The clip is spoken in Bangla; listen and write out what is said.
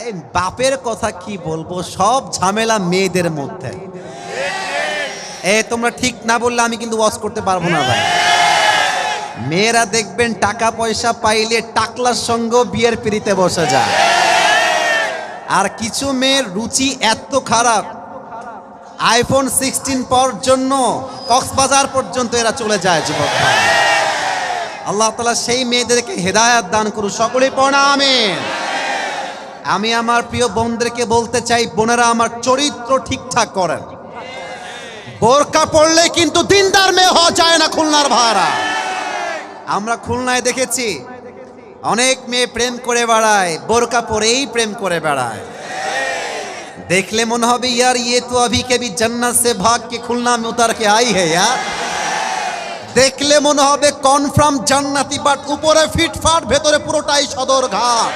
এই বাপের কথা কি বলবো, সব ঝামেলা মেয়েদের মধ্যে। তোমরা ঠিক না বললে আমি কিন্তু ওয়াজ করতে পারবো না ভাই। মেয়েরা দেখবেন টাকা পয়সা পাইলে টাকলার সঙ্গে বিয়ের পিড়িতে বসে যায়। আর কিছু মেয়ের রুচি এত খারাপ, আইফোন 16 পাওয়ার জন্য কক্সবাজার পর্যন্ত এরা চলে যায় যুবক ভাই। আল্লাহ তাআলা সেই মেয়েদেরকে হেদায়েত দান করুন, সকলেই পড়ুন আমিন। আমি আমার প্রিয় বোনদেরকে বলতে চাই, বোনেরা আমার চরিত্র ঠিকঠাক করেন। বোরকা পড়লে কিন্তু দিনদার মেয়ে হওয়া যায় না খুলনার ভাড়া। আমরা খুলনায় দেখেছি অনেক মেয়ে প্রেম করে বেড়ায়, বোরকা পরেই প্রেম করে বেড়ায়। দেখলে মনে হবে यार ये तो अभी के भी जन्नत से भाग के खुलना में उतर के आई है यार। দেখলে মনে হবে কনফার্ম জান্নাতি, বাট উপরে ফিটফাট, ভেতরে পুরোটাই সদর ঘাট।